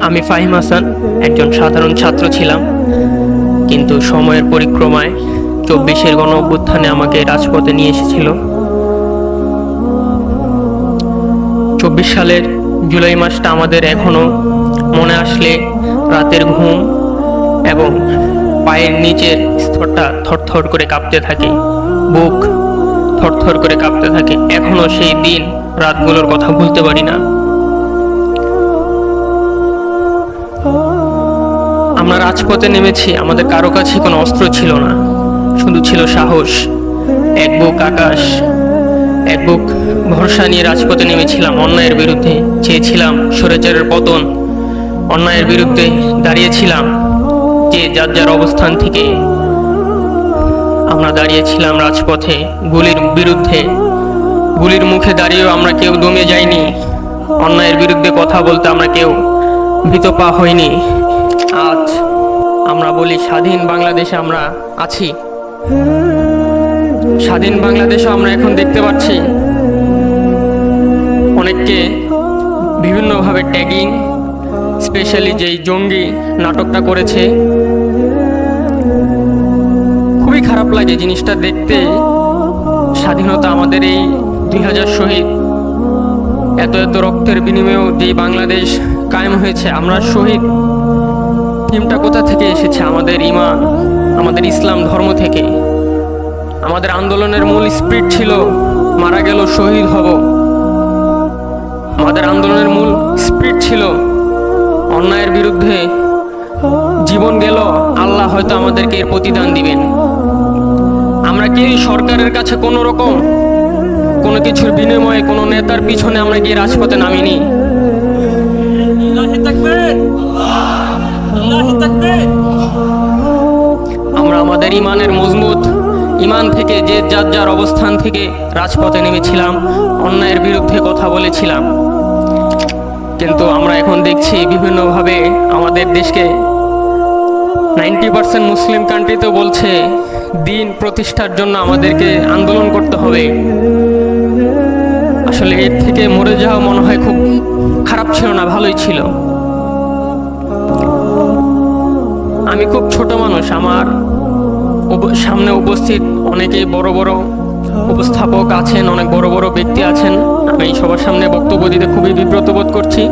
আমি ফাহিম হাসান একজন সাধারণ ছাত্র ছিলাম, কিন্তু সময়ের পরিক্রমায় 24-এর গণ অভ্যুত্থানে আমাকে রাজপথে নিয়ে এসেছিল। 24 সালের জুলাই মাসটা আমাদের এখনো মনে আসলে রাতের ঘুম এবং পায়ের নিচের স্তরটা থরথর করে কাঁপতে থাকে, বুক থরথর করে কাঁপতে থাকে। এখনো সেই দিন রাতগুলোর কথা ভুলতে পারি না। আমরা রাজপথে নেমেছি, আমাদের কারো কাছে কোনো অস্ত্র ছিল না, শুধু ছিল সাহস। এক বুক আকাশ, এক বুক ভরসা নিয়ে রাজপথে নেমেছিলাম। অন্যায়ের বিরুদ্ধে চেয়েছিলাম স্বৈরাচারের পতন, অন্যায়ের বিরুদ্ধে দাঁড়িয়েছিলাম। যে যার যার অবস্থান থেকে আমরা দাঁড়িয়েছিলাম রাজপথে গুলির বিরুদ্ধে। গুলির মুখে দাঁড়িয়েও আমরা কেউ দমে যাইনি। অন্যায়ের বিরুদ্ধে কথা বলতে আমরা কেউ ভীত পা হইনি। আজ আমরা বলি স্বাধীন বাংলাদেশে আমরা আছি। স্বাধীন বাংলাদেশে আমরা এখন দেখতে পাচ্ছি অনেককে বিভিন্নভাবে ট্যাগিং, স্পেশালি যেই জঙ্গি নাটকটা করেছে, খুবই খারাপ লাগে জিনিসটা দেখতে। স্বাধীনতা আমাদের এই 2000 শহীদ, এত এত রক্তের বিনিময়েও যে বাংলাদেশ কায়েম হয়েছে, আমরা শহীদ থিমটা কোথা থেকে এসেছে? আমাদের ঈমান, আমাদের ইসলাম ধর্ম থেকে। আমাদের আন্দোলনের মূল স্পিরিট ছিল মারা গেল শহীদ হব। আমাদের আন্দোলনের মূল স্পিরিট ছিল অন্যায়ের বিরুদ্ধে জীবন গেল, আল্লাহ হয়তো আমাদেরকে এর প্রতিদান দিবেন। আমরা কি সরকারের কাছে কোনো রকম কোনো কিছুর বিনিময়ে কোনো নেতার পিছনে আমরা গিয়ে রাজপথে নামিনি। আমরা আমাদের ইমানের মজবুত ইমান থেকে যে যার যার অবস্থান থেকে রাজপথে নেমেছিলাম, অন্যায়ের বিরুদ্ধে কথা বলেছিলাম। কিন্তু আমরা এখন দেখছি বিভিন্নভাবে আমাদের দেশকে 90% মুসলিম কান্ট্রিতেও বলছে দিন প্রতিষ্ঠার জন্য আমাদেরকে আন্দোলন করতে হবে। আসলে এর থেকে মরে যাওয়া মনে হয় খুব খারাপ ছিল না, ভালোই ছিল। আমি খুব ছোট মানুষ, আমার সামনে উপস্থিত অনেকেই বড় বড় উপস্থাপক আছেন, অনেক বড় বড় ব্যক্তি আছেন। আমি সবার সামনে বক্তব্য দিতে খুবই বিব্রত বোধ করছি।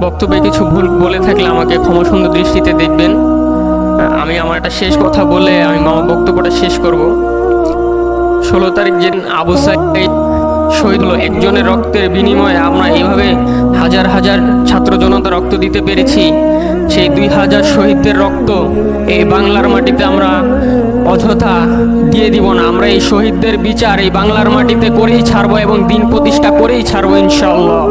বক্তব্যে কিছু ভুল বলে থাকলে আমাকে ক্ষমাসুন্দর দৃষ্টিতে দেখবেন। আমি আমার একটা শেষ কথা বলে আমি আমার বক্তব্যটা শেষ করব। 16 তারিখ যেদিন আবু সাঈদ শহীদ হলো, একজনের রক্তের বিনিময়ে আমরা এইভাবে হাজার হাজার ছাত্র জনতা রক্ত দিতে পেরেছি। সেই 2000 শহীদদের রক্ত এই বাংলার মাটিতে আমরা অযথা দিয়ে দিব না। আমরা এই শহীদদের বিচার এই বাংলার মাটিতে করেই ছাড়বো এবং দিন প্রতিষ্ঠা করেই ছাড়বো ইনশাআল্লাহ।